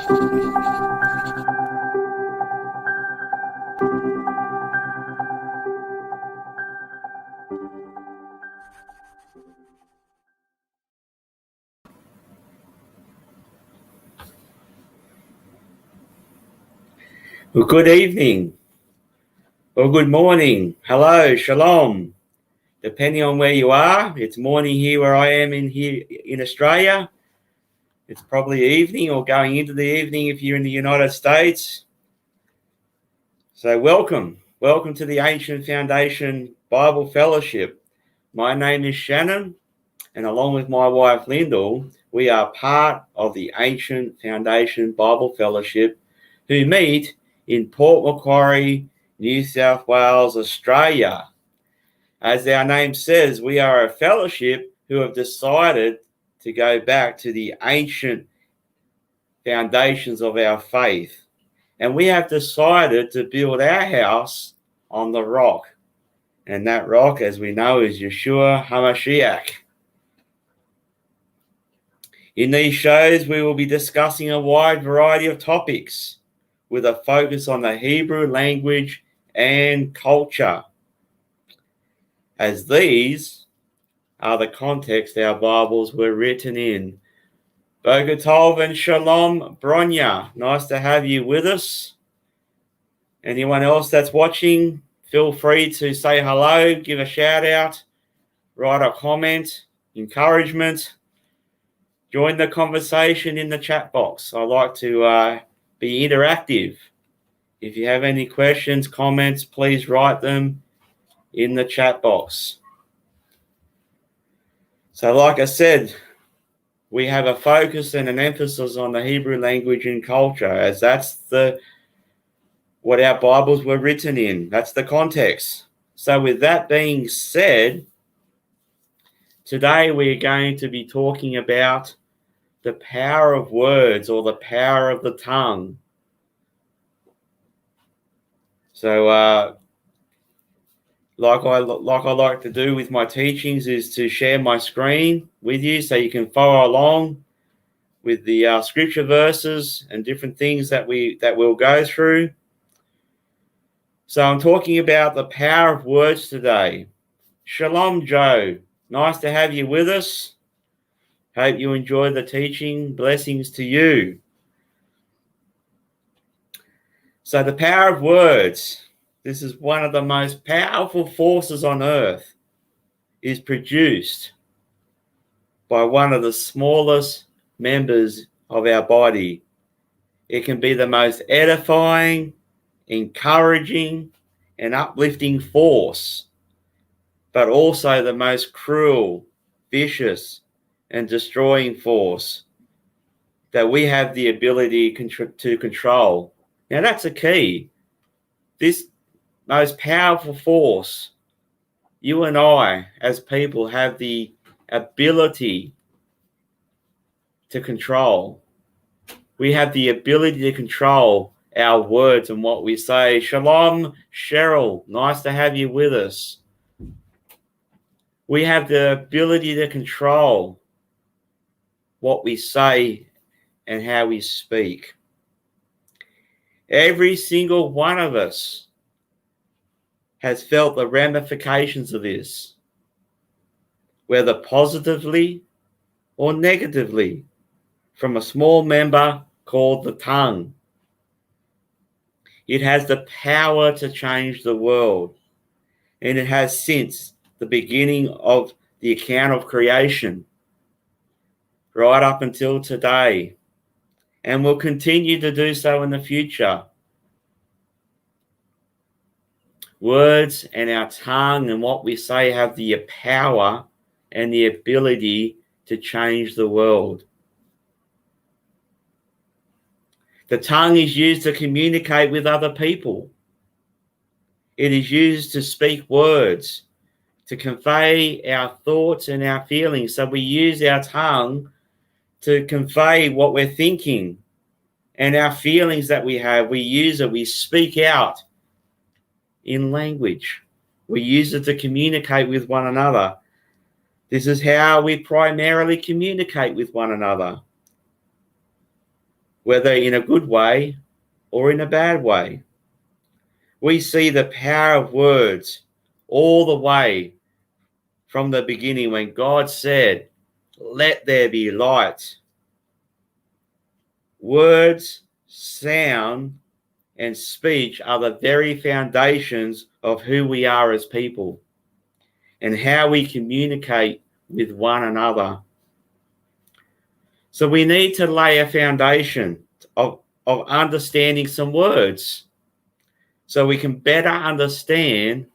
Well, good evening, or good morning. Hello, shalom. Depending on where you are, it's morning here where I am here in Australia. It's probably evening or going into the evening if you're in the United States. So welcome to the Ancient Foundation Bible Fellowship. My name is Shannon, and along with my wife Lyndall, we are part of the Ancient Foundation Bible Fellowship, who meet in Port Macquarie, New South Wales, Australia. As our name says, we are a fellowship who have decided to go back to the ancient foundations of our faith. And we have decided to build our house on the rock. And that rock, as we know, is Yeshua HaMashiach. In these shows, we will be discussing a wide variety of topics with a focus on the Hebrew language and culture, as these are the context our Bibles were written in. Boker Tov and Shalom Bronya, nice to have you with us. Anyone else that's watching, feel free to say hello, give a shout out, write a comment, encouragement, join the conversation in the chat box. I like to be interactive. If you have any questions, comments, please write them in the chat box. So like I said, we have a focus and an emphasis on the Hebrew language and culture, as that's what our Bibles were written in. That's the context. So with that being said, today we're going to be talking about the power of words, or the power of the tongue. So like I like to do with my teachings is to share my screen with you so you can follow along with the scripture verses and different things that we'll go through. So I'm talking about the power of words today. Shalom, Joe. Nice to have you with us. Hope you enjoyed the teaching. Blessings to you. So the power of words. This is one of the most powerful forces on earth, is produced by one of the smallest members of our body. It can be the most edifying, encouraging, and uplifting force, but also the most cruel, vicious, and destroying force that we have the ability to control. Now that's a key. This most powerful force, you and I as people have the ability to control. We have the ability to control our words and what we say. Shalom, Cheryl. Nice to have you with us. We have the ability to control what we say and how we speak. Every single one of us has felt the ramifications of this, whether positively or negatively, from a small member called the tongue. It has the power to change the world, and it has since the beginning of the account of creation, right up until today, and will continue to do so in the future. Words and our tongue and what we say have the power and the ability to change the world. The tongue is used to communicate with other people. It is used to speak words, to convey our thoughts and our feelings. So we use our tongue to convey what we're thinking and our feelings that we have. We use it, we speak out in language. We use it to communicate with one another. This is how we primarily communicate with one another. whether in a good way or in a bad way. We see the power of words all the way from the beginning when God said, "Let there be light." Words, sound, and speech are the very foundations of who we are as people and how we communicate with one another. So we need to lay a foundation of understanding some words so we can better understand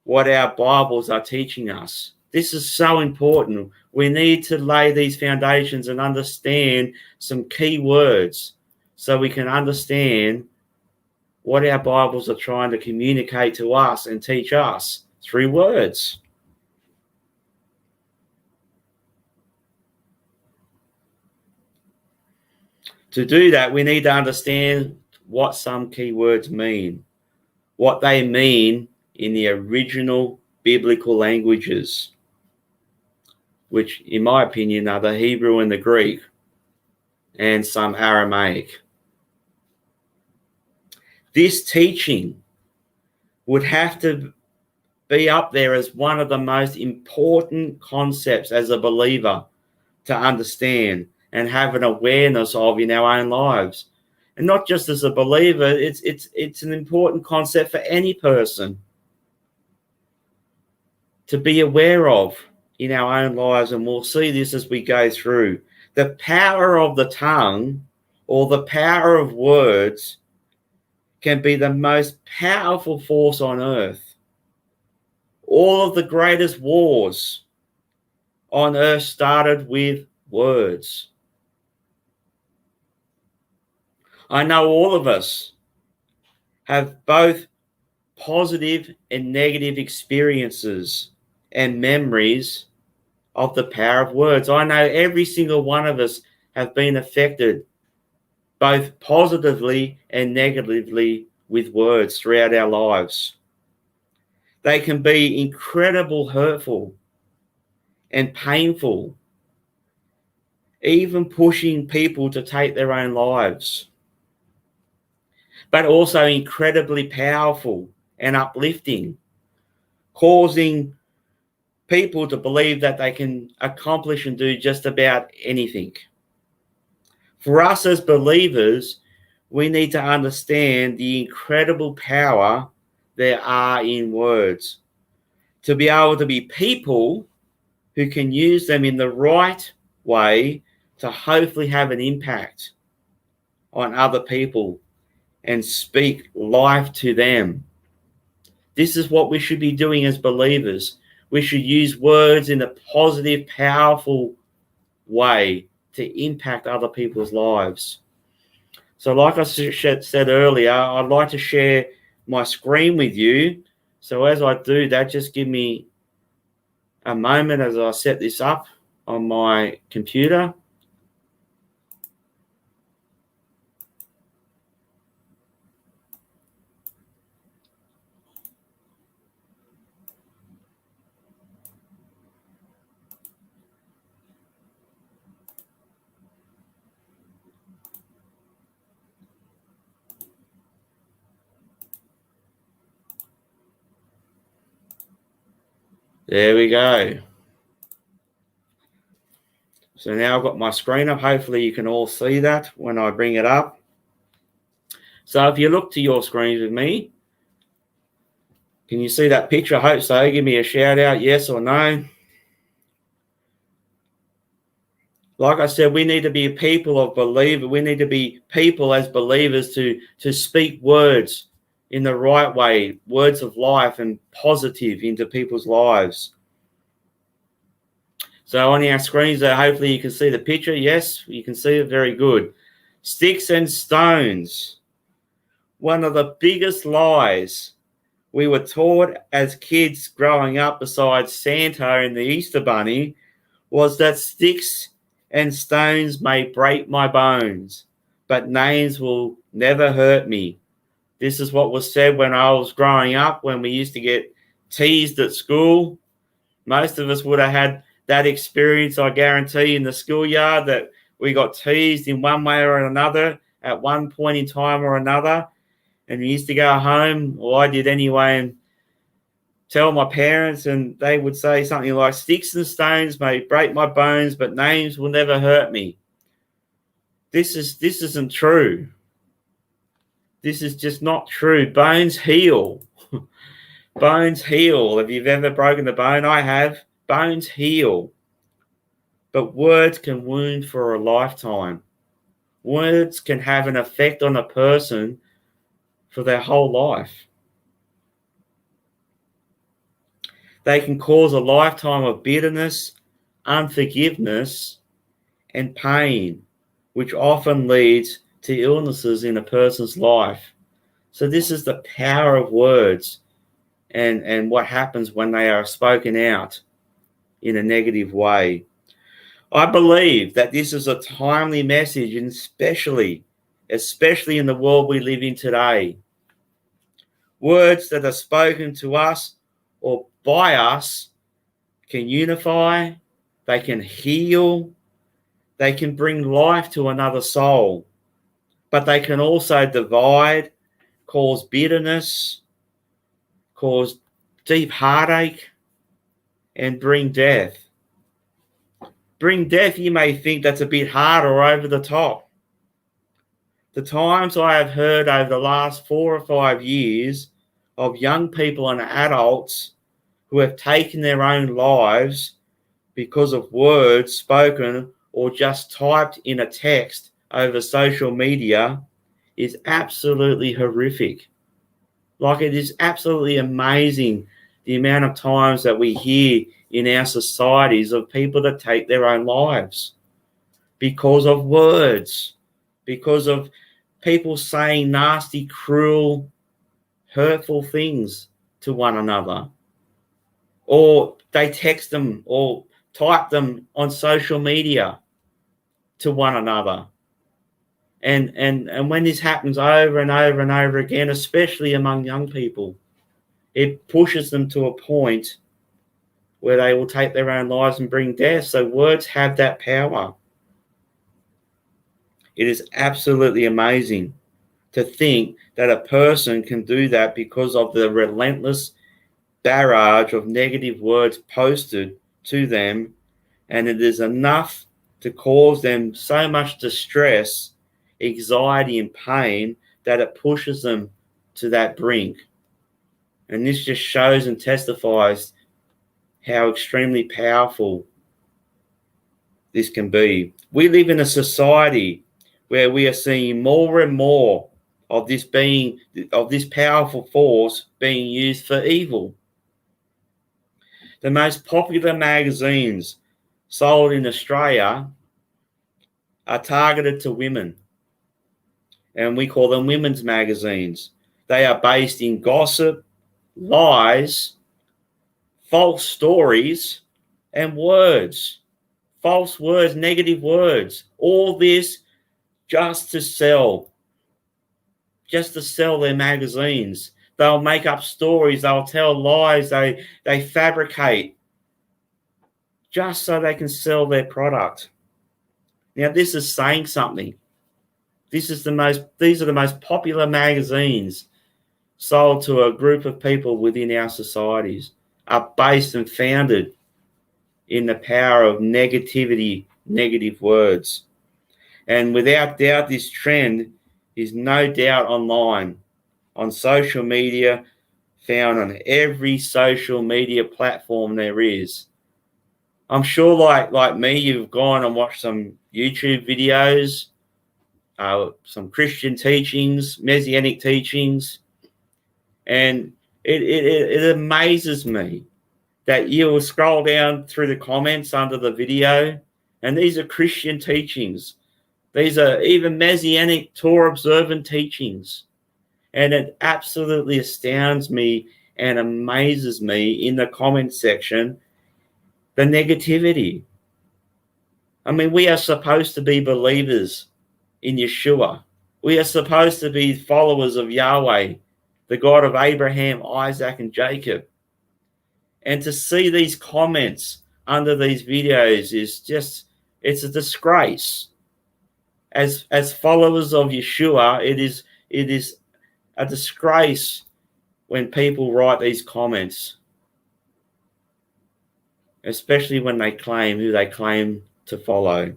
what our Bibles are teaching us. This is so important. We need to lay these foundations and understand some key words so we can understand what our Bibles are trying to communicate to us and teach us through words. To do that, we need to understand what some key words mean, what they mean in the original biblical languages, which, in my opinion, are the Hebrew and the Greek, and some Aramaic. This teaching would have to be up there as one of the most important concepts as a believer to understand and have an awareness of in our own lives. And not just as a believer, it's an important concept for any person to be aware of in our own lives. And we'll see this as we go through. The power of the tongue, or the power of words, can be the most powerful force on earth. All of the greatest wars on earth started with words. I know all of us have both positive and negative experiences and memories of the power of words. I know every single one of us have been affected both positively and negatively with words throughout our lives. They can be incredibly hurtful and painful, even pushing people to take their own lives, but also incredibly powerful and uplifting, causing people to believe that they can accomplish and do just about anything. For us as believers, we need to understand the incredible power there are in words, to be able to be people who can use them in the right way to hopefully have an impact on other people and speak life to them. This is what we should be doing as believers. We should use words in a positive, powerful way to impact other people's lives. So like I said earlier, I'd like to share my screen with you. So as I do that, just give me a moment as I set this up on my computer. There we go. So now I've got my screen up. Hopefully you can all see that when I bring it up. So if you look to your screens with me, can you see that picture? I hope so. Give me a shout out, yes or no. Like I said, we need to be people of believers. We need to be people as believers to speak words in the right way, words of life and positive into people's lives. So on our screens there, hopefully you can see the picture. Yes, you can see it. Very good. Sticks and stones. One of the biggest lies we were taught as kids growing up, besides Santa and the Easter Bunny, was that sticks and stones may break my bones, but names will never hurt me. This is what was said when I was growing up, when we used to get teased at school. Most of us would have had that experience, I guarantee, in the schoolyard, that We got teased in one way or another at one point in time or another. And we used to go home, or I did anyway, and tell my parents, and they would say something like, sticks and stones may break my bones, but names will never hurt me. This isn't true. This is just not true. Bones heal. Bones heal. If you've ever broken a bone, I have. Bones heal. But words can wound for a lifetime. Words can have an effect on a person for their whole life. They can cause a lifetime of bitterness, unforgiveness, and pain, which often leads to illnesses in a person's life. So this is the power of words and what happens when they are spoken out in a negative way. I believe that this is a timely message, and especially in the world we live in today. Words that are spoken to us or by us can unify, they can heal, they can bring life to another soul, but they can also divide, cause bitterness, cause deep heartache, and bring death. Bring death, you may think that's a bit hard or over the top. The times I have heard over the last 4 or 5 years of young people and adults who have taken their own lives because of words spoken or just typed in a text over social media is absolutely horrific. Like, it is absolutely amazing the amount of times that we hear in our societies of people that take their own lives because of words, because of people saying nasty, cruel, hurtful things to one another. Or they text them or type them on social media to one another. And when this happens over and over and over again, especially among young people, it pushes them to a point where they will take their own lives and bring death. So words have that power. It is absolutely amazing to think that a person can do that because of the relentless barrage of negative words posted to them, and it is enough to cause them so much distress, anxiety, and pain that it pushes them to that brink. And this just shows and testifies how extremely powerful this can be. We live in a society where we are seeing more and more of this powerful force being used for evil. The most popular magazines sold in Australia are targeted to women, and we call them women's magazines. They are based in gossip, lies, false stories, and words. False words, negative words. All this just to sell their magazines. They'll make up stories, they'll tell lies, they fabricate just so they can sell their product. Now, this is saying something. These are the most popular magazines sold to a group of people within our societies, are based and founded in the power of negativity, negative words. And without doubt, this trend is no doubt online, on social media, found on every social media platform there is. I'm sure, like me, you've gone and watched some YouTube videos, some Christian teachings, Messianic teachings, and it amazes me that you will scroll down through the comments under the video, and these are Christian teachings. These are even Messianic Torah observant teachings. And it absolutely astounds me and amazes me in the comment section, the negativity. I mean, we are supposed to be believers in Yeshua. We are supposed to be followers of Yahweh, the God of Abraham, Isaac, and Jacob. And to see these comments under these videos is just, it's a disgrace. As followers of Yeshua, it is a disgrace when people write these comments, especially when they claim who they claim to follow.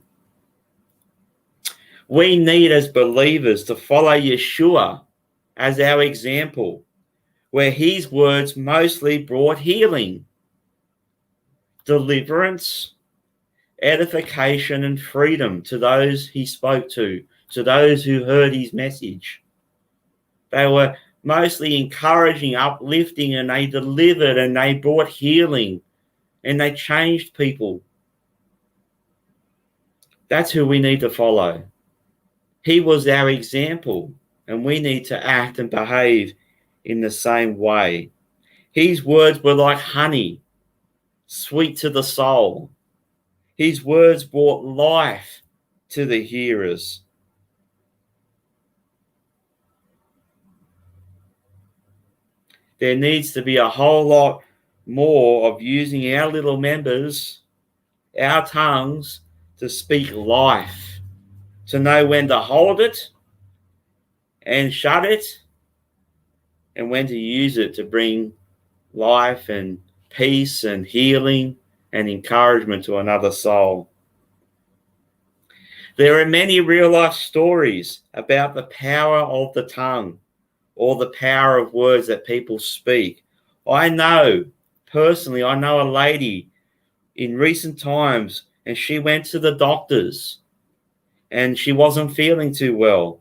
We need, as believers, to follow Yeshua as our example, where his words mostly brought healing, deliverance, edification, and freedom to those he spoke to those who heard his message. They were mostly encouraging, uplifting, and they delivered and they brought healing and they changed people. That's who we need to follow. He was our example, and we need to act and behave in the same way. His words were like honey, sweet to the soul. His words brought life to the hearers. There needs to be a whole lot more of using our little members, our tongues, to speak life, to know when to hold it and shut it, and when to use it to bring life and peace and healing and encouragement to another soul. There are many real-life stories about the power of the tongue or the power of words that people speak. I know a lady in recent times, and she went to the doctors and she wasn't feeling too well.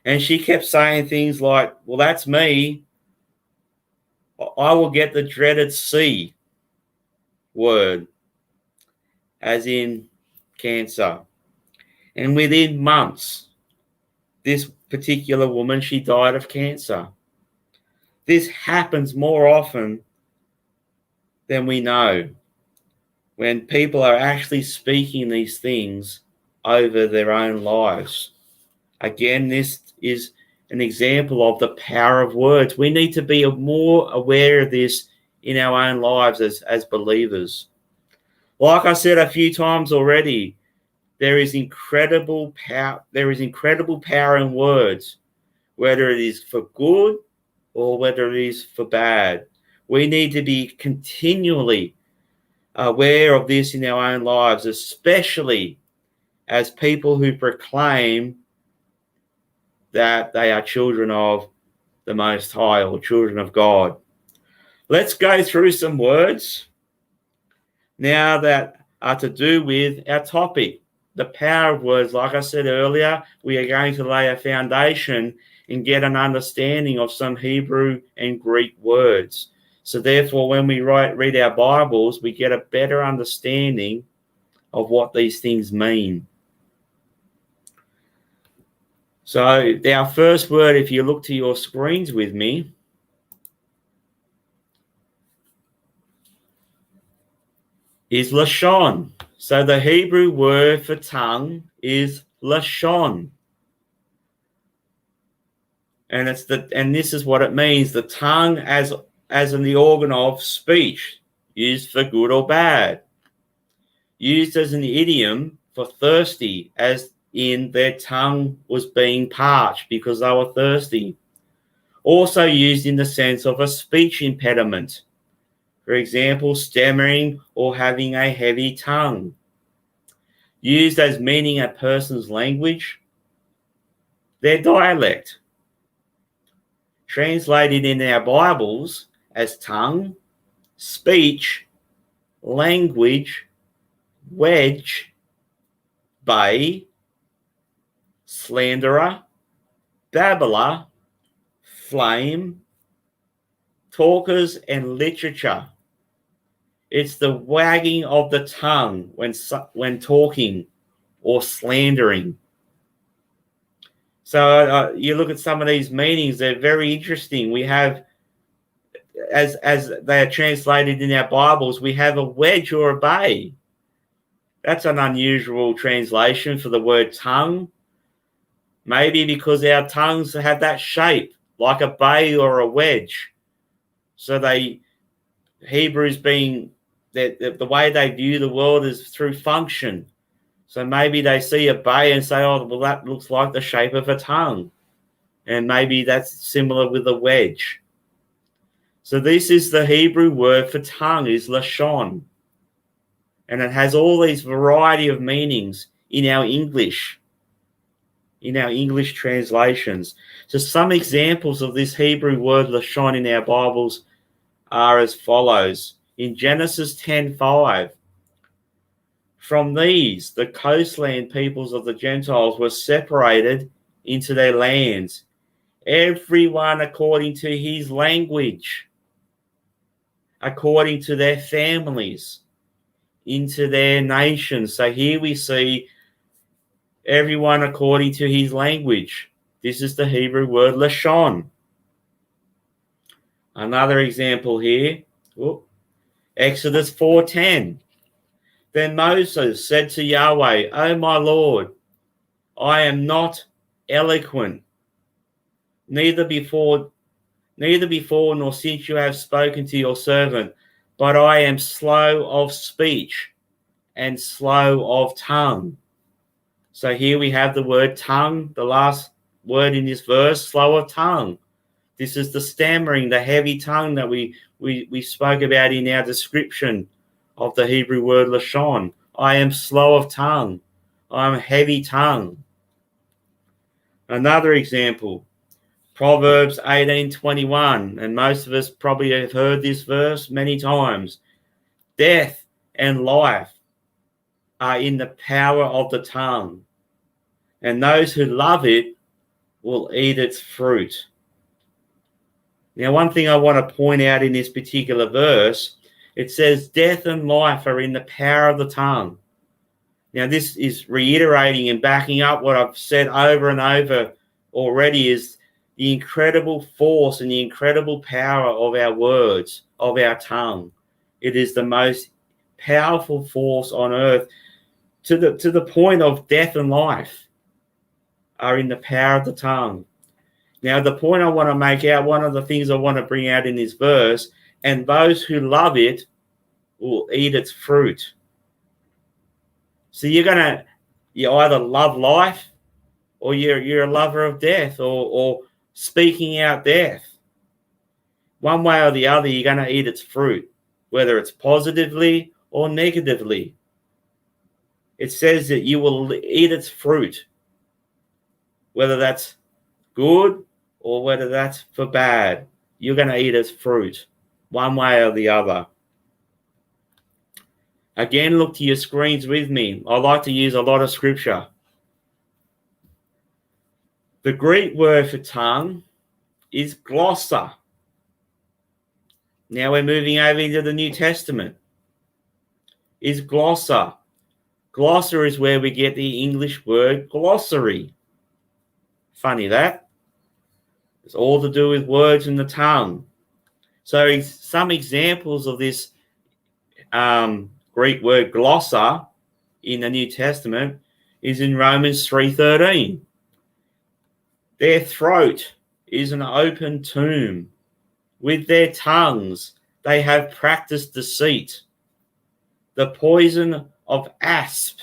And she kept saying things like, well, that's me. I will get the dreaded C word, as in cancer. And within months, this particular woman, she died of cancer. This happens more often than we know when people are actually speaking these things over their own lives. Again, this is an example of the power of words. We need to be more aware of this in our own lives as believers. Like I said a few times already, there is incredible power. There is incredible power in words, whether it is for good or whether it is for bad. We need to be continually aware of this in our own lives, especially as people who proclaim that they are children of the Most High or children of God. Let's go through some words now that are to do with our topic, the power of words. Like I said earlier, we are going to lay a foundation and get an understanding of some Hebrew and Greek words. So therefore, when we read our Bibles, we get a better understanding of what these things mean. So our first word, if you look to your screens with me, is lashon. So the Hebrew word for tongue is lashon. And this is what it means: the tongue as in the organ of speech, used for good or bad, used as an idiom for thirsty, as in their tongue was being parched because they were thirsty. Also used in the sense of a speech impediment. For example, stammering or having a heavy tongue. Used as meaning a person's language, their dialect. Translated in our Bibles as tongue, speech, language, wedge, bay, slanderer, babbler, flame, talkers, and literature. It's the wagging of the tongue when talking or slandering. So you look at some of these meanings; they're very interesting. We have, as they are translated in our Bibles, we have a wedge or a bay. That's an unusual translation for the word tongue. Maybe because our tongues have that shape, like a bay or a wedge. So Hebrews being the way they view the world is through function. So maybe they see a bay and say, oh, well, that looks like the shape of a tongue. And maybe that's similar with a wedge. So this is the Hebrew word for tongue, is lashon. And it has all these variety of meanings in our English translations. So some examples of this Hebrew word lashon in our Bibles are as follows. In Genesis 10:5, from these, the coastland peoples of the Gentiles were separated into their lands, everyone according to his language, according to their families, into their nations. So here we see everyone according to his language. This is the Hebrew word lashon. Another example here, Exodus 4:10. Then Moses said to Yahweh, O my Lord, I am not eloquent, neither before nor since you have spoken to your servant, but I am slow of speech and slow of tongue. So here we have the word tongue, the last word in this verse, slow of tongue. This is the stammering, the heavy tongue that we spoke about in our description of the Hebrew word lashon. I am slow of tongue. I am heavy tongue. Another example, Proverbs 18:21, and most of us probably have heard this verse many times. Death and life are in the power of the tongue, and those who love it will eat its fruit. Now, one thing I want to point out in this particular verse, it says death and life are in the power of the tongue. Now, this is reiterating and backing up what I've said over and over already, is the incredible force and the incredible power of our words, of our tongue. It is the most powerful force on earth, to the point of death and life are in the power of the tongue. Now, the point I want to make out, one of the things I want to bring out in this verse, and those who love it will eat its fruit. So you either love life, or you're a lover of death, or speaking out death. One way or the other, you're going to eat its fruit, whether it's positively or negatively. It says that you will eat its fruit, whether that's good or whether that's for bad. You're going to eat its fruit, one way or the other. Again, look to your screens with me. I like to use a lot of scripture. The Greek word for tongue is glossa. Now we're moving over into the New Testament. Is glossa. Glossa is where we get the English word glossary. Funny that. It's all to do with words in the tongue. So some examples of this Greek word glossa in the New Testament is in Romans 3:13. Their throat is an open tomb. With their tongues they have practiced deceit. The poison of asp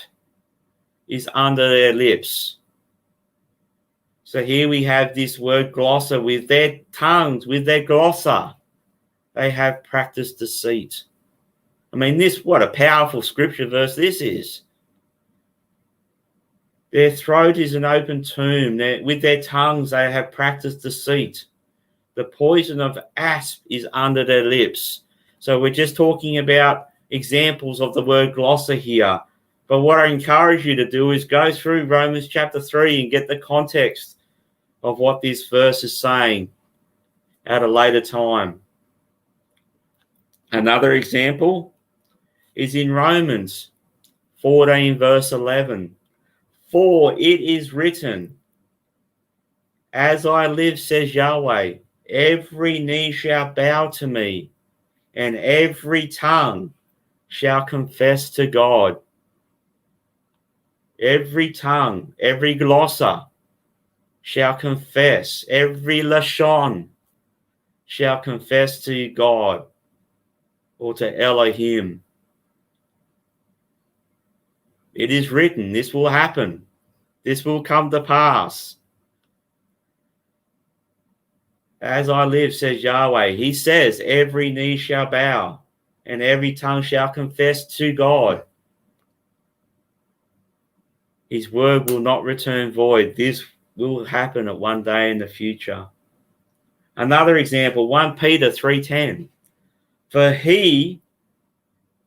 is under their lips. So here we have this word glossa. With their tongues, with their glossa, they have practiced deceit. I mean, what a powerful scripture verse this is. Their throat is an open tomb. With their tongues, they have practiced deceit. The poison of asp is under their lips. So we're just talking about examples of the word glossa here. But what I encourage you to do is go through Romans chapter 3 and get the context of what this verse is saying at a later time. Another example is in Romans 14 verse 11. For it is written, as I live, says Yahweh, every knee shall bow to me, and every tongue shall confess to God. Every tongue, every glossa shall confess, every lashon shall confess to God or to Elohim. It is written, this will happen. This will come to pass. As I live, says Yahweh. He says, every knee shall bow and every tongue shall confess to God. His word will not return void. This will happen at one day in the future. Another example, 1 Peter 3:10. For he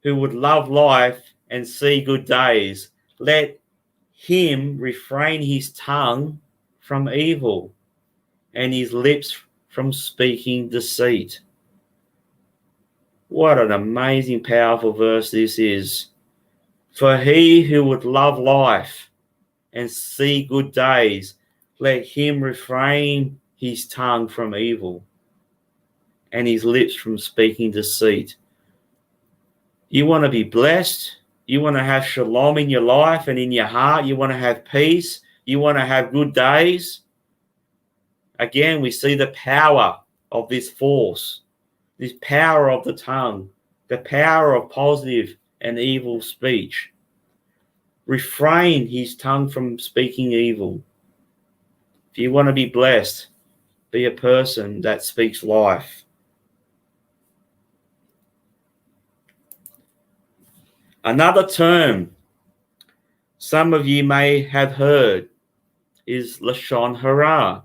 who would love life and see good days, let him refrain his tongue from evil and his lips from speaking deceit. What an amazing, powerful verse this is. For he who would love life and see good days, let him refrain his tongue from evil and his lips from speaking deceit. You want to be blessed. You want to have shalom in your life and in your heart. You want to have peace. You want to have good days. Again, we see the power of this force, this power of the tongue, the power of positive and evil speech. Refrain his tongue from speaking evil. If you want to be blessed, be a person that speaks life. Another term some of you may have heard is Lashon Hara.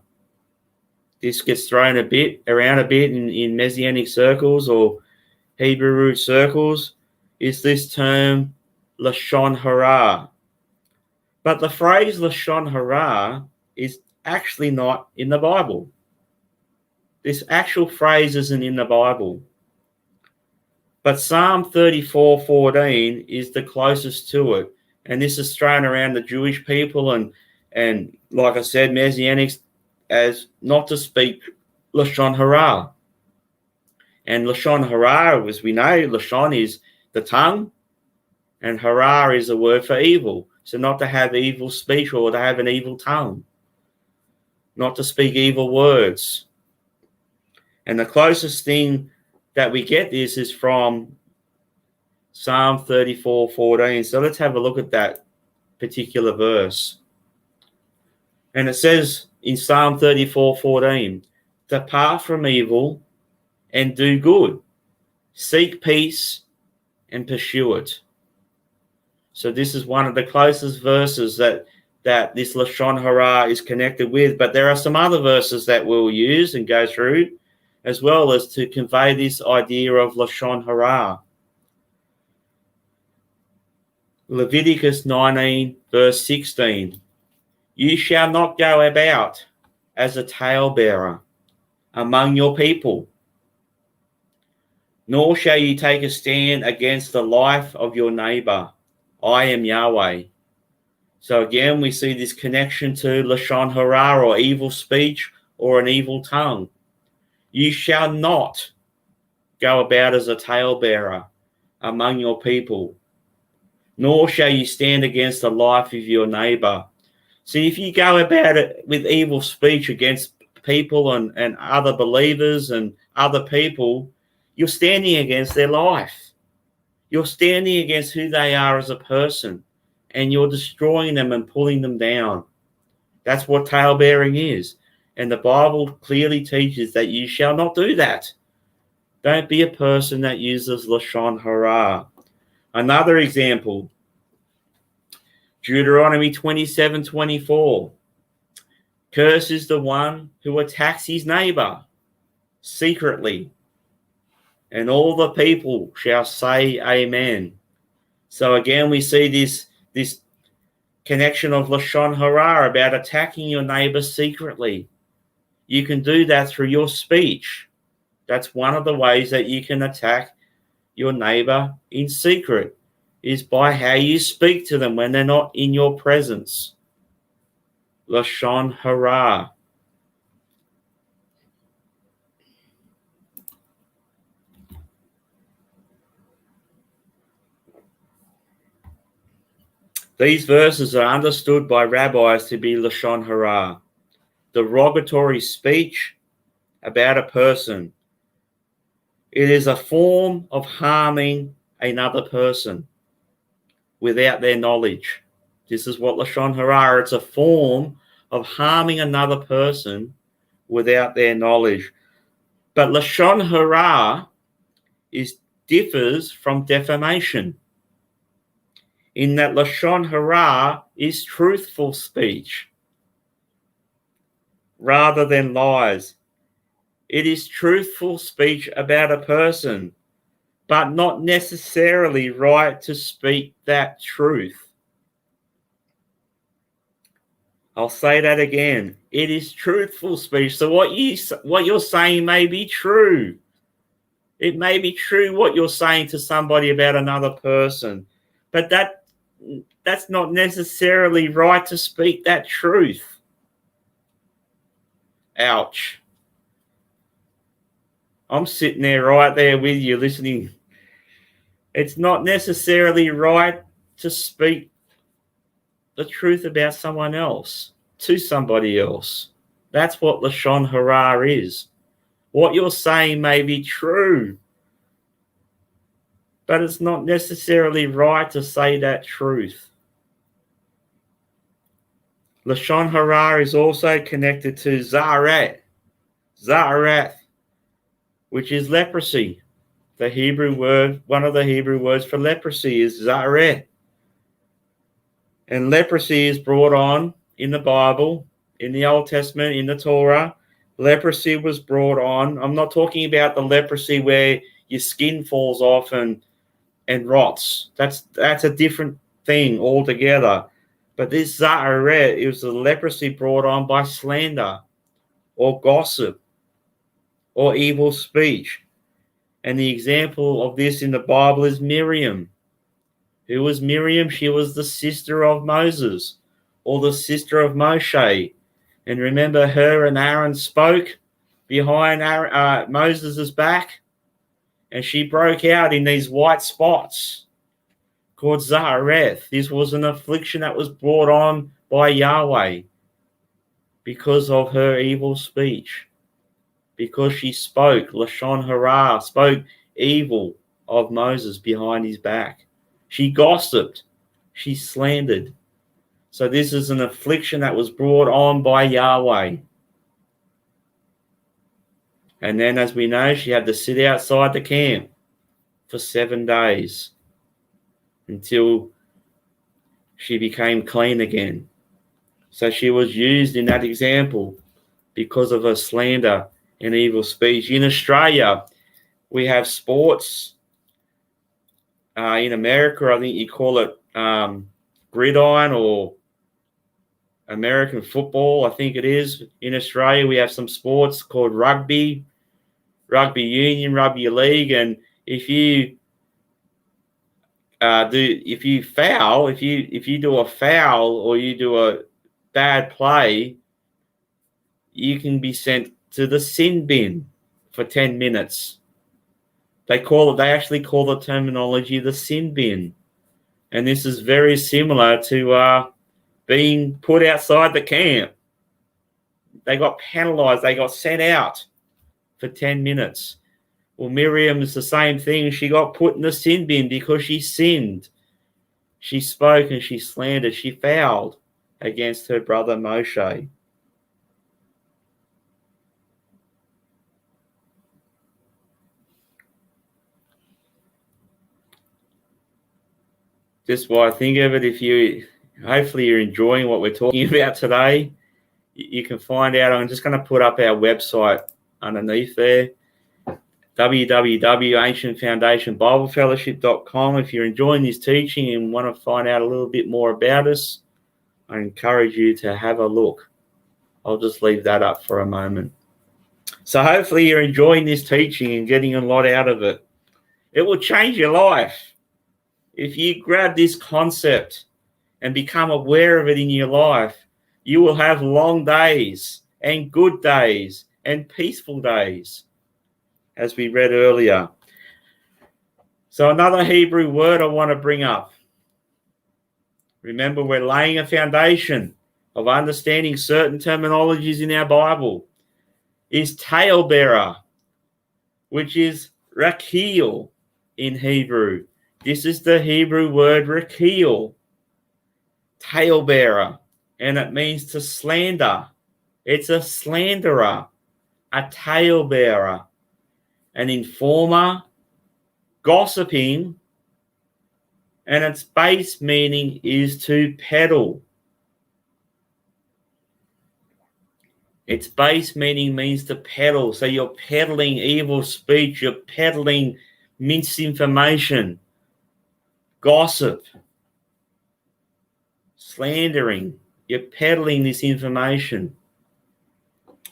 This gets thrown around a bit in Messianic circles or Hebrew root circles. Is this term Lashon Hara? But the phrase Lashon Hara is actually not in the Bible. This actual phrase isn't in the Bible. But Psalm 34:14 is the closest to it. And this is thrown around the Jewish people and like I said, Messianics as not to speak Lashon Hara. And Lashon Hara, as we know, Lashon is the tongue and Hara is a word for evil. So not to have evil speech or to have an evil tongue. Not to speak evil words. And the closest thing that we get this is from Psalm 34:14. So let's have a look at that particular verse. And it says in Psalm 34:14, depart from evil and do good. Seek peace and pursue it. So this is one of the closest verses that this Lashon Hara is connected with. But there are some other verses that we'll use and go through as well as to convey this idea of Lashon Hara. Leviticus 19, verse 16. You shall not go about as a talebearer among your people, nor shall you take a stand against the life of your neighbor. I am Yahweh. So again, we see this connection to Lashon Hara or evil speech or an evil tongue. You shall not go about as a talebearer among your people, nor shall you stand against the life of your neighbor. See, if you go about it with evil speech against people and other believers and other people, you're standing against their life. You're standing against who they are as a person, and you're destroying them and pulling them down. That's what talebearing is. And the Bible clearly teaches that you shall not do that. Don't be a person that uses Lashon Hara. Another example, Deuteronomy 27:24. Curse is the one who attacks his neighbor secretly, and all the people shall say amen. So again, we see this connection of Lashon Hara about attacking your neighbor secretly. You can do that through your speech. That's one of the ways that you can attack your neighbor in secret, is by how you speak to them when they're not in your presence. Lashon Hara. These verses are understood by rabbis to be Lashon Hara, derogatory speech about a person. It is a form of harming another person. without their knowledge. This is what Lashon Hara, it's a form of harming another person without their knowledge. But Lashon Hara differs from defamation in that Lashon Hara is truthful speech rather than lies. It is truthful speech about a person, but not necessarily right to speak that truth. I'll say that again. It is truthful speech. So what you're saying may be true. It may be true what you're saying to somebody about another person, but that's not necessarily right to speak that truth. Ouch. I'm sitting there right there with you listening. It's not necessarily right to speak the truth about someone else to somebody else. That's what Lashon Hara is. What you're saying may be true, but it's not necessarily right to say that truth. Lashon Hara is also connected to Za'arat, which is leprosy. The Hebrew word, one of the Hebrew words for leprosy is Za'arat. And leprosy is brought on in the Bible, in the Old Testament, in the Torah. Leprosy was brought on. I'm not talking about the leprosy where your skin falls off and rots. That's a different thing altogether. But this Za'aret, it was the leprosy brought on by slander or gossip or evil speech. And the example of this in the Bible is Miriam. Who was Miriam? She was the sister of Moses or the sister of Moshe. And remember, her and Aaron spoke behind Moses' back, and she broke out in these white spots called Za'aret. This was an affliction that was brought on by Yahweh because of her evil speech, because she spoke Lashon Hara, spoke evil of Moses behind his back. She gossiped. She slandered. So this is an affliction that was brought on by Yahweh. And then, as we know, she had to sit outside the camp for 7 days until she became clean again. So she was used in that example because of her slander and evil speech. In Australia, we have sports. In America, I think you call it gridiron or American football, I think it is. In Australia, we have some sports called rugby union, rugby league, and if you do a foul or you do a bad play, you can be sent to the sin bin for 10 minutes. They actually call the terminology the sin bin. And this is very similar to being put outside the camp. They got penalized. They got sent out for 10 minutes. Well, Miriam is the same thing. She got put in the sin bin because she sinned. She spoke and she slandered. She fouled against her brother Moshe. Just what I think of it, hopefully you're enjoying what we're talking about today, you can find out. I'm just going to put up our website underneath there, www.ancientfoundationbiblefellowship.com. If you're enjoying this teaching and want to find out a little bit more about us, I encourage you to have a look. I'll just leave that up for a moment. So hopefully you're enjoying this teaching and getting a lot out of it. It will change your life. If you grab this concept and become aware of it in your life, you will have long days and good days and peaceful days, as we read earlier. So another Hebrew word I want to bring up. Remember, we're laying a foundation of understanding certain terminologies in our Bible. Is talebearer, which is rakil in Hebrew. This is the Hebrew word rakeel, talebearer, and it means to slander. It's a slanderer, a talebearer, an informer, gossiping, and its base meaning is to peddle. Its base meaning means to peddle. So you're peddling evil speech, you're peddling misinformation, gossip, slandering. You're peddling this information.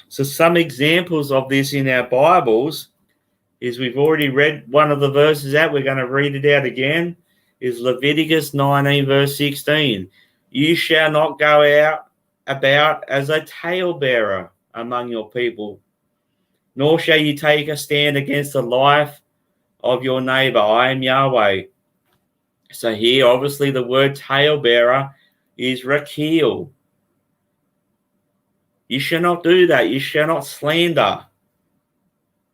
So some examples of this in our Bibles is we've already read one of the verses out. We're going to read it out again. Is Leviticus 19 verse 16. You shall not go out about as a talebearer among your people, nor shall you take a stand against the life of your neighbor. I am Yahweh. So here, obviously, the word talebearer is rakeel. You shall not do that. You shall not slander.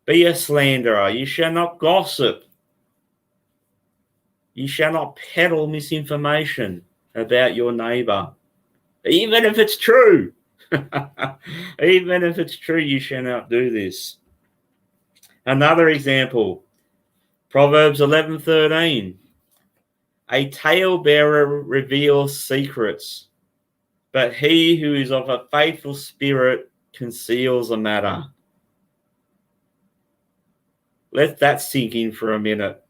Be a slanderer. You shall not gossip. You shall not peddle misinformation about your neighbor. Even if it's true. Even if it's true, you shall not do this. Another example, Proverbs 11:13. A talebearer reveals secrets, but he who is of a faithful spirit conceals a matter. Let that sink in for a minute.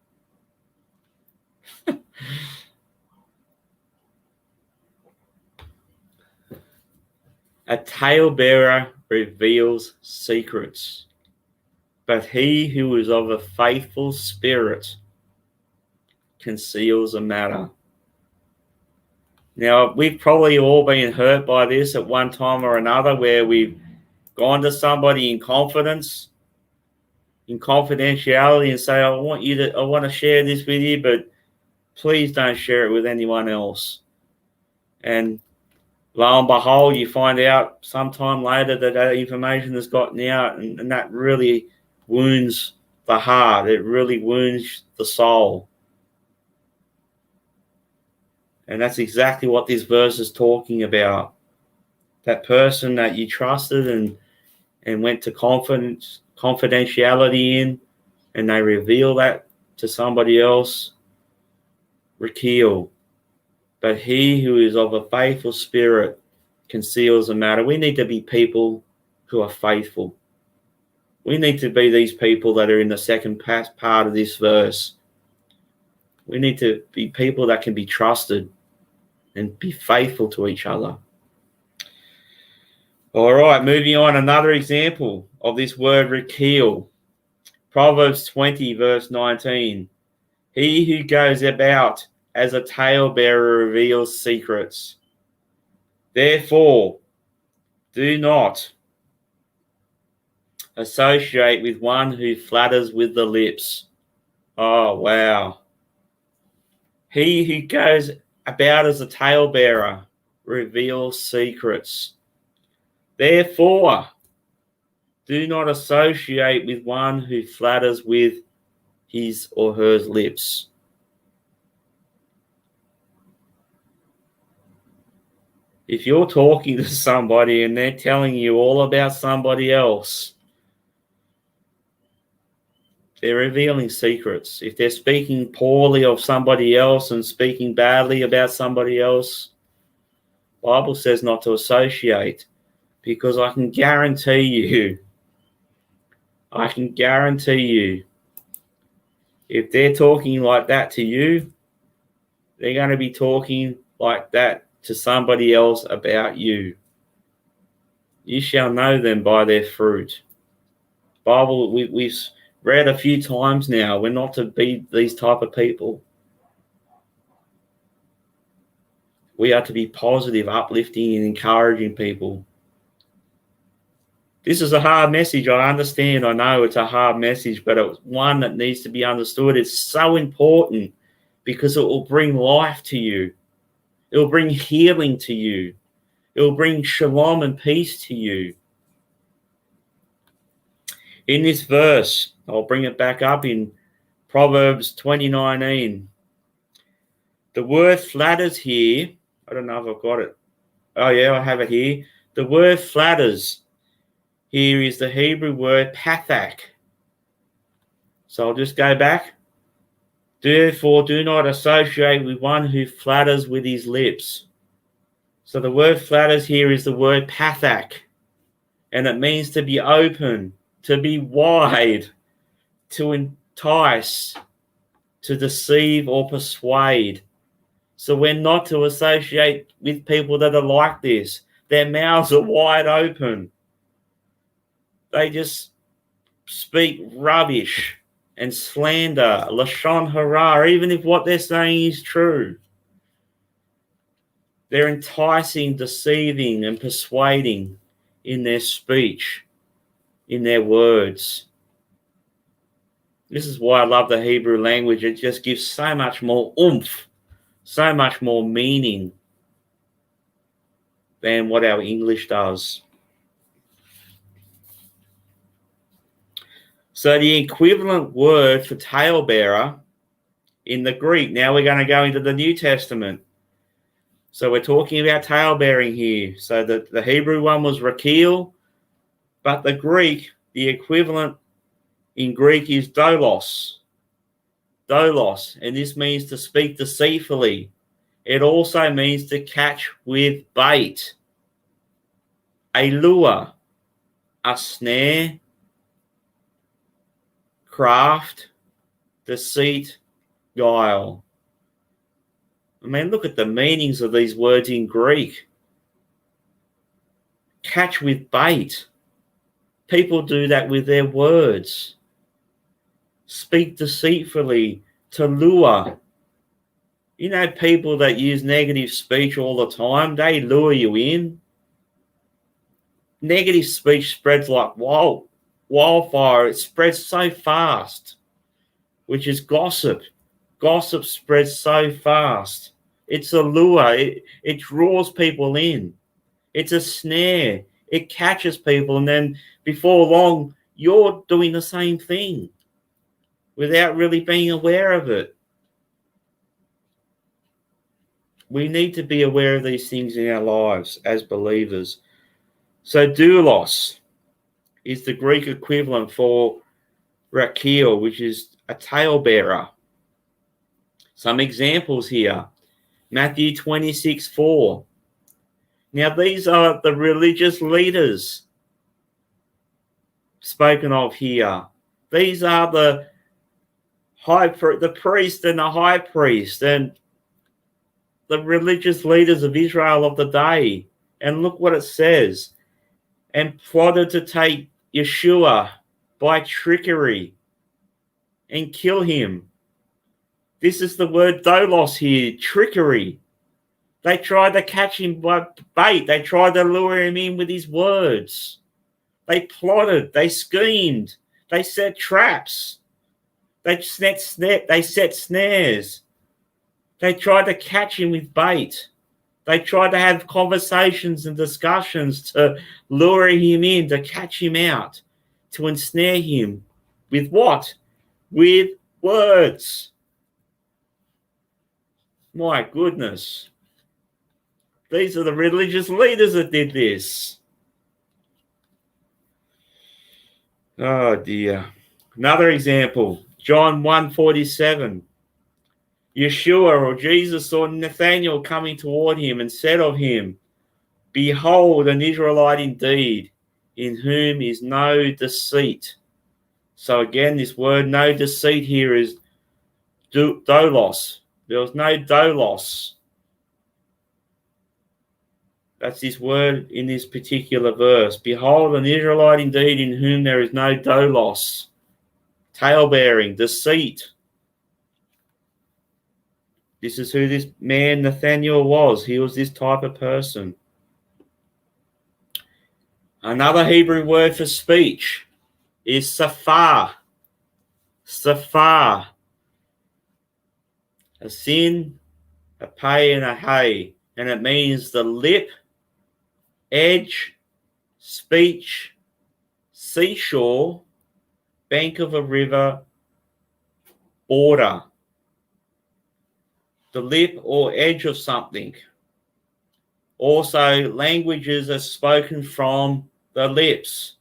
A talebearer reveals secrets, but he who is of a faithful spirit conceals a matter. Now, we've probably all been hurt by this at one time or another, where we've gone to somebody in confidence, in confidentiality, and say, I want to share this with you, but please don't share it with anyone else. And lo and behold, you find out sometime later that information has gotten out, and that really wounds the heart. It really wounds the soul. And that's exactly what this verse is talking about. That person that you trusted and went to confidentiality in, and they reveal that to somebody else, rakeel. But he who is of a faithful spirit conceals a matter. We need to be people who are faithful. We need to be these people that are in the second part of this verse. We need to be people that can be trusted and be faithful to each other. All right, moving on. Another example of this word rakeel. Proverbs 20 verse 19. He who goes about as a talebearer reveals secrets. Therefore, do not associate with one who flatters with the lips. Oh, wow. He who goes about as a talebearer reveals secrets. Therefore, do not associate with one who flatters with his or her lips. If you're talking to somebody and they're telling you all about somebody else, they're revealing secrets. If they're speaking poorly of somebody else and speaking badly about somebody else, the Bible says not to associate, because I can guarantee you, if they're talking like that to you, they're going to be talking like that to somebody else about you. You shall know them by their fruit. Bible, we've read a few times now, we're not to be these type of people. We are to be positive, uplifting, and encouraging people. This is a hard message. I understand. I know it's a hard message, but it's one that needs to be understood. It's so important because it will bring life to you. It will bring healing to you. It will bring shalom and peace to you. In this verse, I'll bring it back up in Proverbs 20:19. The word flatters here. I don't know if I've got it. Oh, yeah, I have it here. The word flatters here is the Hebrew word pathak. So I'll just go back. Therefore, do not associate with one who flatters with his lips. So the word flatters here is the word pathak. And it means to be open, to be wide, to entice, to deceive or persuade. So we're not to associate with people that are like this. Their mouths are wide open. They just speak rubbish and slander, lashon hara, even if what they're saying is true. They're enticing, deceiving, and persuading in their speech, in their words. This is why I love the Hebrew language. It just gives so much more oomph, so much more meaning than what our English does. So the equivalent word for talebearer in the Greek, now we're going to go into the New Testament. So we're talking about talebearing here. So the Hebrew one was rakil, but the Greek, the equivalent in Greek is doulos. Doulos, and this means to speak deceitfully. It also means to catch with bait, a lure, a snare, craft, deceit, guile. I mean, look at the meanings of these words in Greek. Catch with bait. People do that with their words. Speak deceitfully, to lure. You know, people that use negative speech all the time, they lure you in. Negative speech spreads like wildfire. It spreads so fast, which is gossip. Gossip spreads so fast. It's a lure. It draws people in. It's a snare. It catches people, and then before long, you're doing the same thing without really being aware of it. We need to be aware of these things in our lives as believers. So doulos is the Greek equivalent for rakil, which is a talebearer. Some examples here. Matthew 26:4. Now these are the religious leaders spoken of here. These are the priest and the high priest and the religious leaders of Israel of the day. And look what it says. And plotted to take Yeshua by trickery and kill him. This is the word doulos here, trickery. They tried to catch him by bait. They tried to lure him in with his words. They plotted. They schemed. They set traps. They set snares. They tried to catch him with bait. They tried to have conversations and discussions to lure him in, to catch him out, to ensnare him. With what? With words. My goodness. These are the religious leaders that did this. Oh dear. Another example, John 1:47. Yeshua or Jesus saw Nathanael coming toward him and said of him, "Behold, an Israelite indeed, in whom is no deceit." So again, this word no deceit here is doulos. There was no doulos. That's this word in this particular verse. Behold, an Israelite indeed, in whom there is no doulos. Talebearing, deceit. This is who this man Nathanael was. He was this type of person. Another Hebrew word for speech is safar. Safar. A sin, a pay, and a hay. And it means the lip, edge, speech, seashore, bank of a river, border. the lip or edge of something. Also, languages are spoken from the lips,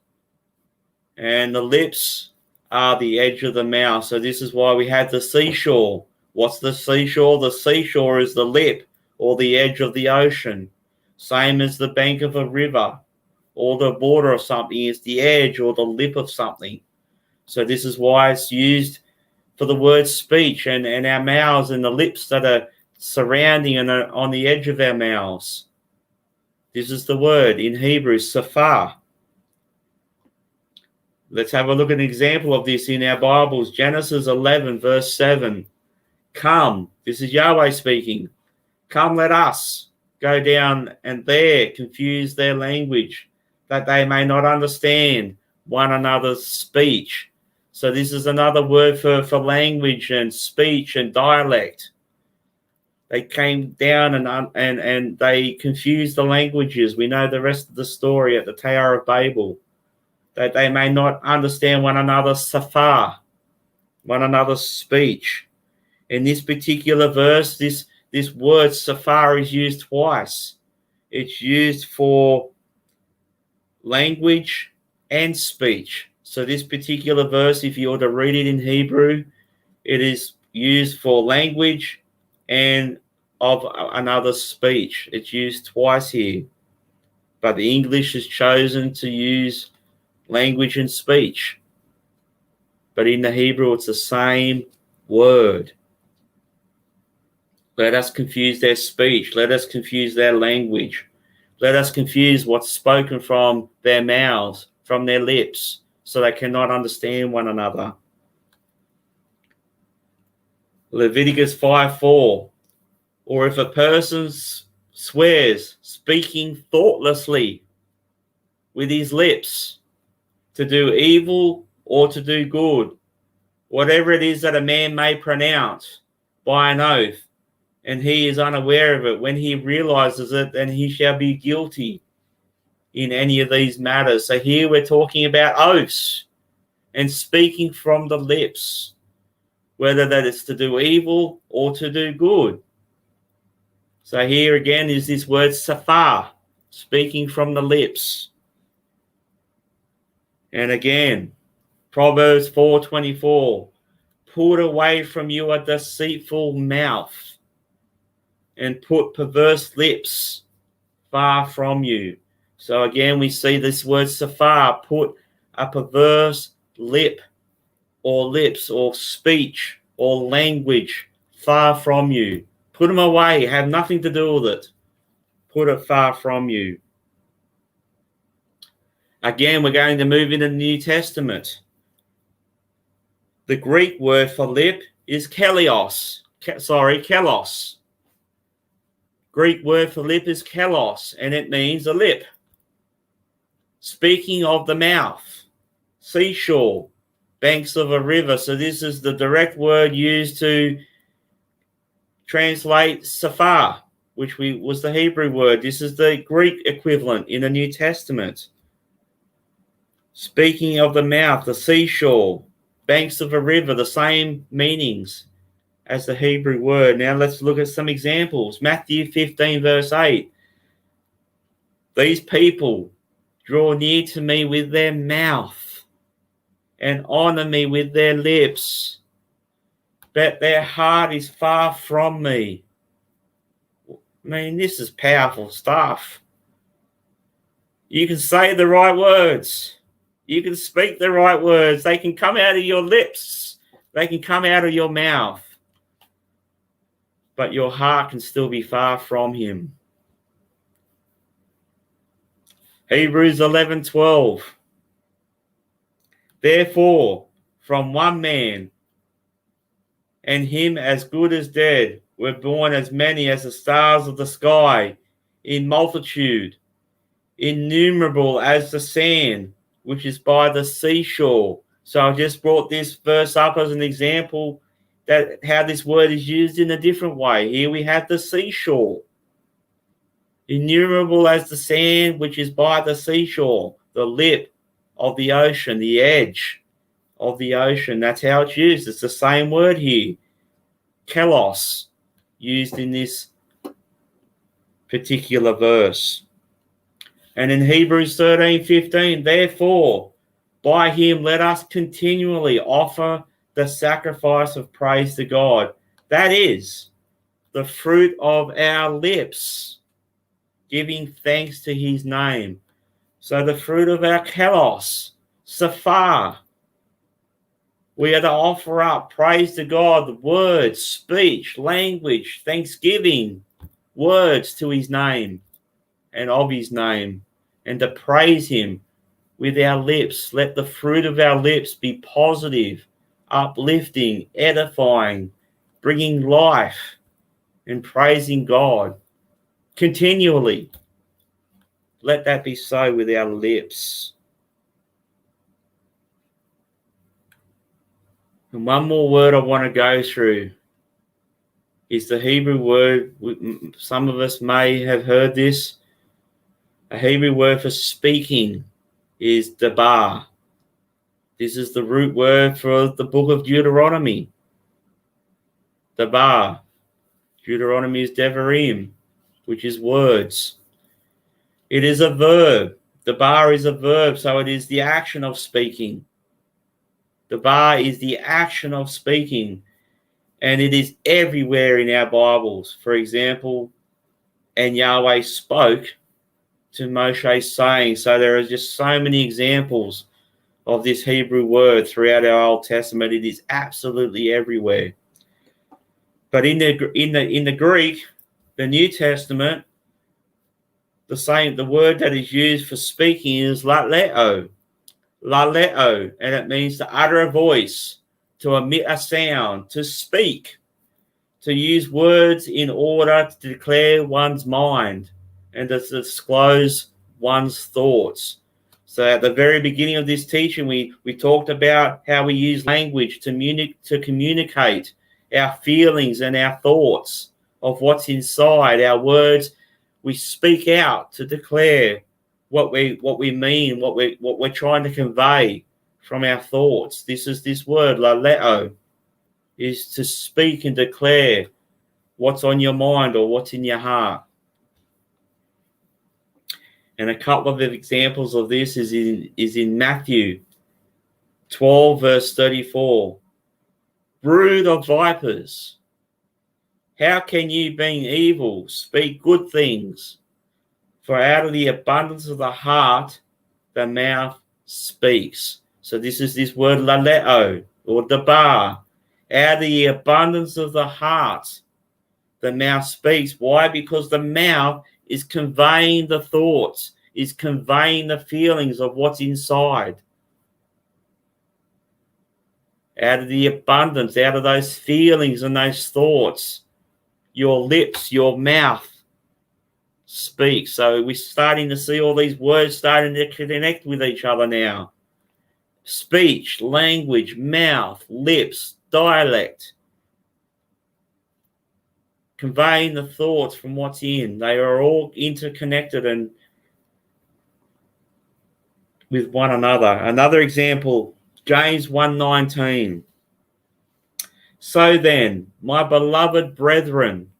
and the lips are the edge of the mouth. So this is why we have the seashore. What's the seashore? The seashore is the lip or the edge of the ocean, same as the bank of a river or the border of something is the edge or the lip of something. So this is why it's used for the word speech, and our mouths and the lips that are surrounding and are on the edge of our mouths. This is the word in Hebrew, safar. Let's have a look at an example of this in our Bibles. Genesis 11, verse 7. Come, this is Yahweh speaking. Come, let us go down and there confuse their language, that they may not understand one another's speech. So this is another word for language and speech and dialect. They came down and they confused the languages. We know the rest of the story at the Tower of Babel, that they may not understand one another's safar, one another's speech. In this particular verse, this word safar is used twice. It's used for language and speech. So this particular verse, if you were to read it in Hebrew, it is used for language and of another speech. It's used twice here. But the English has chosen to use language and speech. But in the Hebrew, it's the same word. Let us confuse their speech. Let us confuse their language. Let us confuse what's spoken from their mouths, from their lips, so they cannot understand one another. Leviticus 5:4. Or if a person swears, speaking thoughtlessly with his lips, to do evil or to do good, whatever it is that a man may pronounce by an oath, and he is unaware of it, when he realizes it, then he shall be guilty in any of these matters. So here we're talking about oaths and speaking from the lips, whether that is to do evil or to do good. So here again is this word safar, speaking from the lips. And again, Proverbs 4:24, put away from you a deceitful mouth, and put perverse lips far from you. So again, we see this word safar, put a perverse lip or lips or speech or language far from you. Put them away, have nothing to do with it. Put it far from you. Again, we're going to move into the New Testament. The Greek word for lip is kelos. Greek word for lip is kelos, and it means a lip. Speaking of the mouth, seashore, banks of a river. So this is the direct word used to translate safar, which was the Hebrew word. This is the Greek equivalent in the New Testament. Speaking of the mouth, the seashore, banks of a river, the same meanings as the Hebrew word. Now let's look at some examples. Matthew 15, verse 8. These people draw near to me with their mouth and honor me with their lips, but their heart is far from me. I mean, this is powerful stuff. You can say the right words. You can speak the right words. They can come out of your lips. They can come out of your mouth. But your heart can still be far from him. Hebrews 11:12. Therefore, from one man, and him as good as dead, were born as many as the stars of the sky, in multitude, innumerable as the sand, which is by the seashore. So I just brought this verse up as an example that how this word is used in a different way. Here we have the seashore. Innumerable as the sand, which is by the seashore, the lip of the ocean, the edge of the ocean. That's how it's used. It's the same word here, kelos. used in this particular verse. And in Hebrews 13:15, therefore, by him let us continually offer the sacrifice of praise to God. That is the fruit of our lips, giving thanks to his name. So the fruit of our kalos, safar, we are to offer up praise to God, the words, speech, language, thanksgiving, words to his name and of his name, and to praise him with our lips. Let the fruit of our lips be positive, uplifting, edifying, bringing life, and praising God continually. Let that be so with our lips. And one more word I want to go through is the Hebrew word. Some of us may have heard this. A Hebrew word for speaking is dabar. This is the root word for the book of Deuteronomy. Dabar. Deuteronomy is devarim, which is words. It is a verb. Dabar is a verb, so it is the action of speaking. Dabar is the action of speaking, and it is everywhere in our Bibles. For example, and Yahweh spoke to Moshe saying. So there are just so many examples of this Hebrew word throughout our Old Testament. It is absolutely everywhere. But in the Greek, the New Testament, the word that is used for speaking is laleo, and it means to utter a voice, to emit a sound, to speak, to use words in order to declare one's mind and to disclose one's thoughts. So at the very beginning of this teaching, we talked about how we use language to communicate our feelings and our thoughts of what's inside. Our words, we speak out to declare what we mean, what we're trying to convey from our thoughts. This word, laleo, is to speak and declare what's on your mind or what's in your heart. And a couple of examples of this is in Matthew 12, verse 34. Brood of vipers, how can you, being evil, speak good things? For out of the abundance of the heart, the mouth speaks. So this is this word laleo, or dabar. Out of the abundance of the heart, the mouth speaks. Why? Because the mouth is conveying the thoughts, is conveying the feelings of what's inside. Out of the abundance, out of those feelings and those thoughts, your lips, your mouth speaks. So we're starting to see all these words starting to connect with each other now. Speech, language, mouth, lips, dialect. Conveying the thoughts from what's in. They are all interconnected and with one another. Another example, James 1:19. So then, my beloved brethren.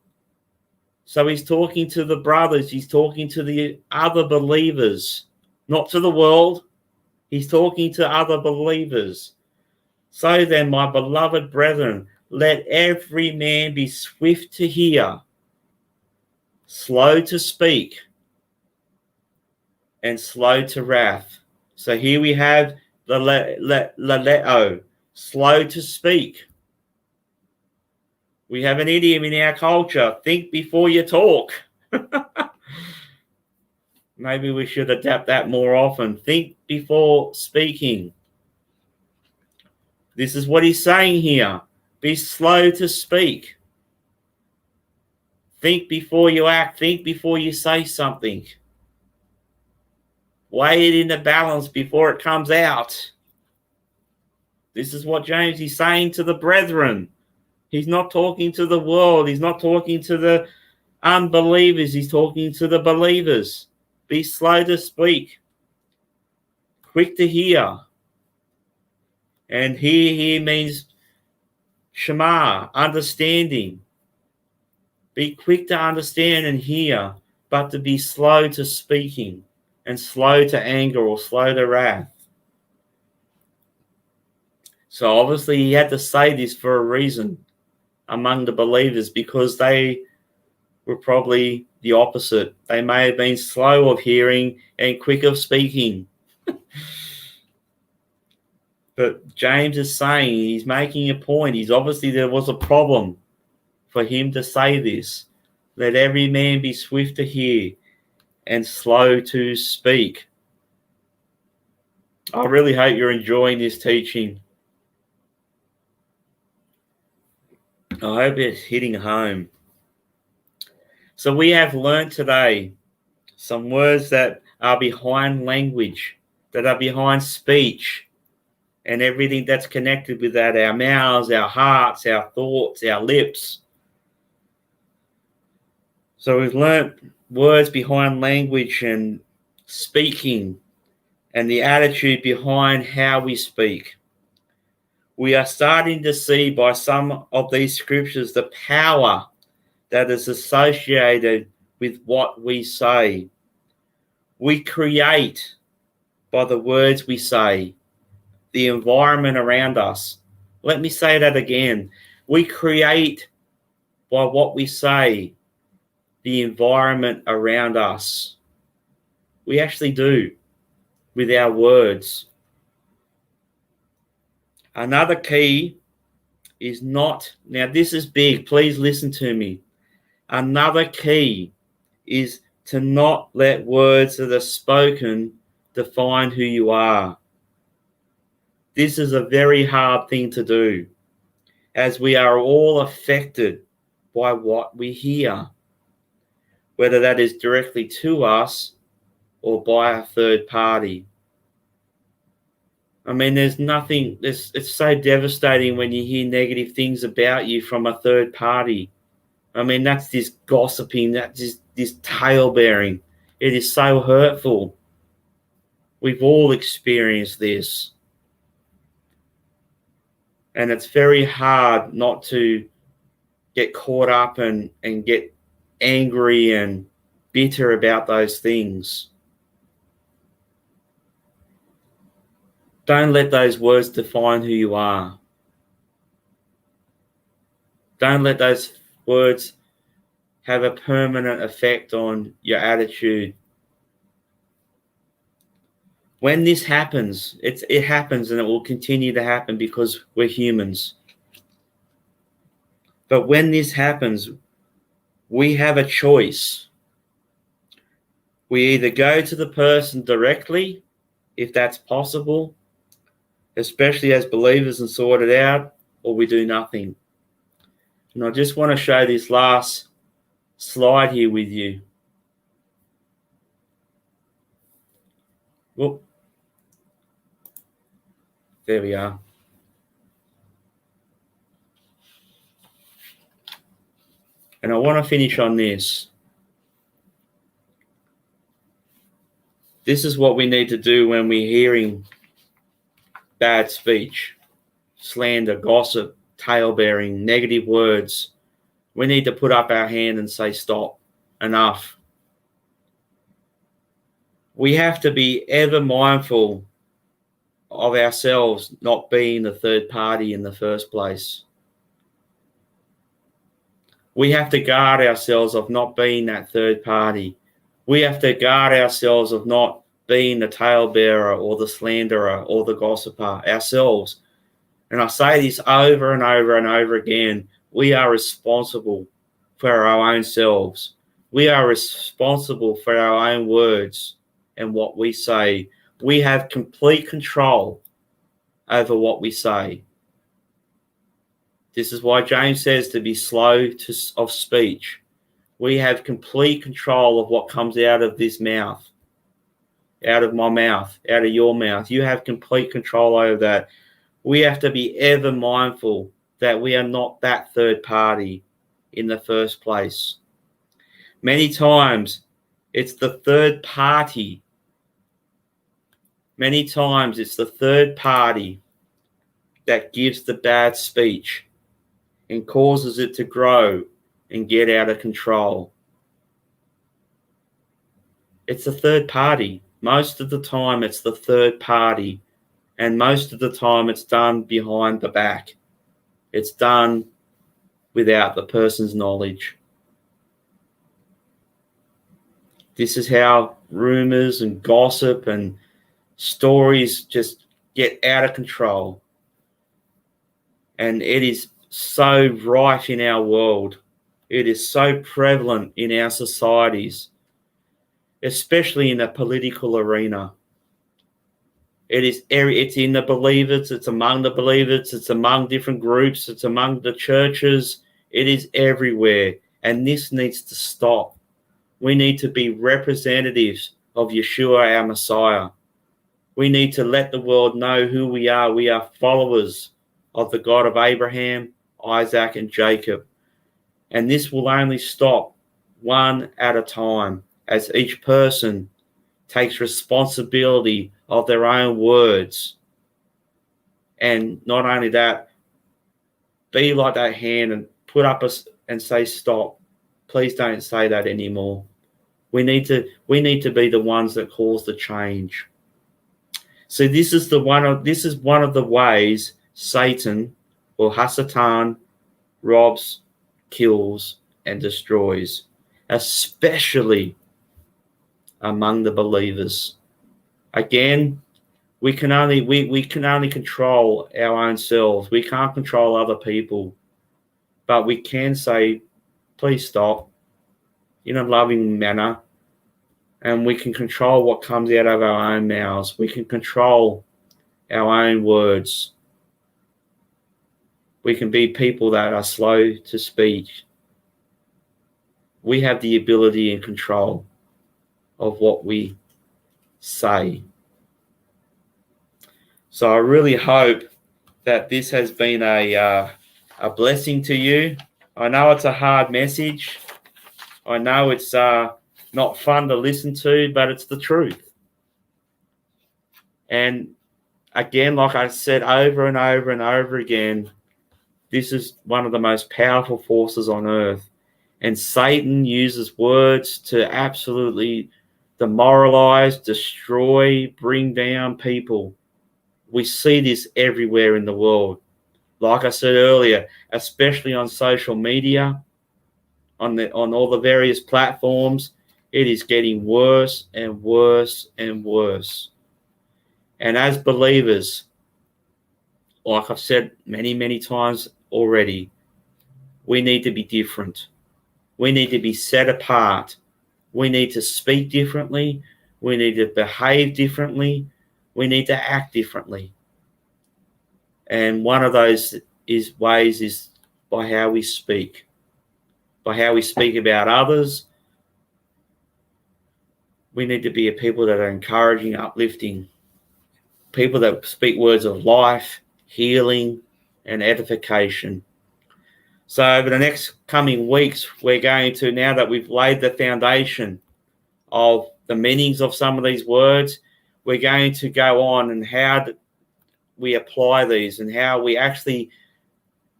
So he's talking to the brothers. He's talking to the other believers, not to the world. He's talking to other believers. So then, my beloved brethren, let every man be swift to hear, slow to speak, and slow to wrath. So here we have the laleo, slow to speak. We have an idiom in our culture, think before you talk. Maybe we should adapt that more often. Think before speaking. This is what he's saying here. Be slow to speak. Think before you act. Think before you say something. Weigh it in the balance before it comes out. This is what James is saying to the brethren. He's not talking to the world. He's not talking to the unbelievers. He's talking to the believers. Be slow to speak. Quick to hear. And hear here means shema, understanding. Be quick to understand and hear, but to be slow to speaking and slow to anger or slow to wrath. So obviously he had to say this for a reason among the believers, because they were probably the opposite. They may have been slow of hearing and quick of speaking. But James is saying, he's making a point. There was a problem for him to say this. Let every man be swift to hear and slow to speak. I really hope you're enjoying this teaching. I hope it's hitting home. So we have learnt today some words that are behind language, that are behind speech, and everything that's connected with that, our mouths, our hearts, our thoughts, our lips. So we've learnt words behind language and speaking and the attitude behind how we speak. We are starting to see by some of these scriptures the power that is associated with what we say. We create by the words we say, the environment around us. Let me say that again. We create by what we say, the environment around us. We actually do with our words. Another key is not, now this is big, please listen to me. Another key is to not let words that are spoken define who you are. This is a very hard thing to do, as we are all affected by what we hear, whether that is directly to us or by a third party. I mean, it's so devastating when you hear negative things about you from a third party. I mean, that's this gossiping, that's this tale-bearing. It is so hurtful. We've all experienced this. And it's very hard not to get caught up and get angry and bitter about those things. Don't let those words define who you are. Don't let those words have a permanent effect on your attitude. When this happens, it happens, and it will continue to happen because we're humans. But when this happens, we have a choice. We either go to the person directly, if that's possible, especially as believers, and sort it out, or we do nothing. And I just want to show this last slide here with you. Whoop. There we are. And I want to finish on this. This is what we need to do when we're hearing bad speech, slander, gossip, tale-bearing, negative words. We need to put up our hand and say, stop, enough. We have to be ever mindful of ourselves not being the third party in the first place. We have to guard ourselves of not being that third party. We have to guard ourselves of not being the talebearer or the slanderer or the gossiper ourselves. And I say this over and over and over again. We are responsible for our own selves. We are responsible for our own words and what we say. We have complete control over what we say. This is why James says to be slow of speech. We have complete control of what comes out of this mouth, out of my mouth, out of your mouth. You have complete control over that. We have to be ever mindful that we are not that third party in the first place. Many times it's the third party. Many times it's the third party that gives the bad speech and causes it to grow and get out of control. It's a third party. Most of the time it's the third party, and most of the time it's done behind the back. It's done without the person's knowledge. This is how rumors and gossip and stories just get out of control. And it is so rife in our world. It is so prevalent in our societies, especially in the political arena. It's in the believers, it's among the believers, it's among different groups, it's among the churches. It is everywhere. And this needs to stop. We need to be representatives of Yeshua, our Messiah. We need to let the world know who we are. We are followers of the God of Abraham, Isaac, and Jacob. And this will only stop one at a time as each person takes responsibility of their own words. And not only that, be like that hand and put up and say, stop. Please don't say that anymore. We need to be the ones that cause the change. So this is one of the ways Satan or Hasatan robs, kills, and destroys, especially among the believers. Again, we can only control our own selves. We can't control other people, but we can say, please stop, in a loving manner, and we can control what comes out of our own mouths. We can control our own words. We can be people that are slow to speak. We have the ability and control of what we say. So I really hope that this has been a blessing to you. I know it's a hard message. I know it's not fun to listen to, but it's the truth. And again, like I said over and over and over again, this is one of the most powerful forces on earth. And Satan uses words to absolutely demoralize, destroy, bring down people. We see this everywhere in the world. Like I said earlier, especially on social media, on all the various platforms, it is getting worse and worse and worse. And as believers, like I've said many, many times already, we need to be different. We need to be set apart. We need to speak differently. We need to behave differently. We need to act differently. And one of those ways is by how we speak. By how we speak about others. We need to be a people that are encouraging, uplifting. People that speak words of life, healing, and edification. So over the next coming weeks, we're going to, now that we've laid the foundation of the meanings of some of these words, we're going to go on and how we apply these and how we actually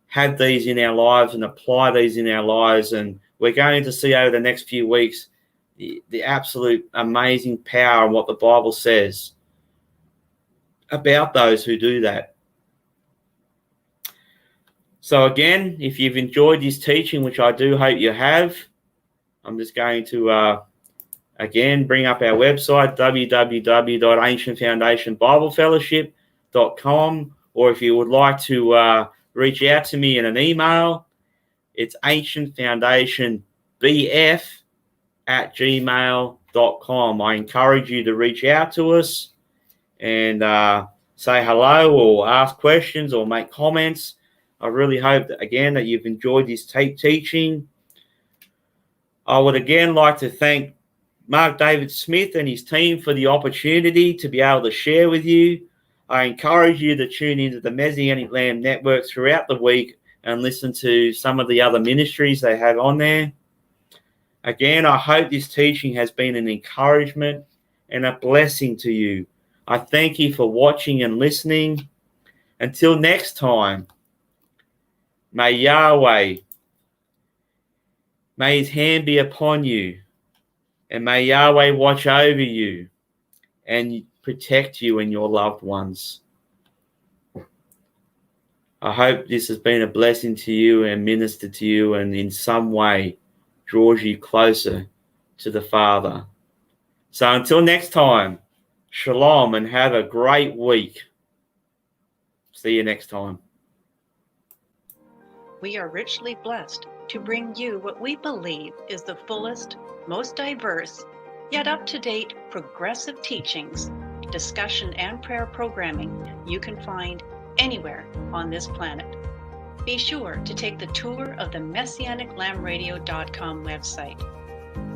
have these in our lives and apply these in our lives. And we're going to see over the next few weeks the absolute amazing power and what the Bible says about those who do that. So again, if you've enjoyed this teaching, which I do hope you have, I'm just going to again bring up our website, www.ancientfoundationbiblefellowship.com, or if you would like to reach out to me in an email, it's ancientfoundationbf@gmail.com. I encourage you to reach out to us and say hello or ask questions or make comments. I really hope that, again, that you've enjoyed this teaching. I would again like to thank Mark David Smith and his team for the opportunity to be able to share with you. I encourage you to tune into the Messianic Lamb Network throughout the week and listen to some of the other ministries they have on there. Again, I hope this teaching has been an encouragement and a blessing to you. I thank you for watching and listening. Until next time, may Yahweh May his hand be upon you, and may Yahweh watch over you and protect you and your loved ones. I hope this has been a blessing to you and ministered to you and in some way draws you closer to the Father. So until next time, shalom and have a great week. See you next time. We are richly blessed to bring you what we believe is the fullest, most diverse, yet up-to-date progressive teachings, discussion, and prayer programming you can find anywhere on this planet. Be sure to take the tour of the MessianicLambRadio.com website.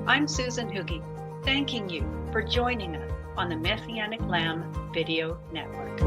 I'm Susan Hoogie, thanking you for joining us on the Messianic Lamb Video Network.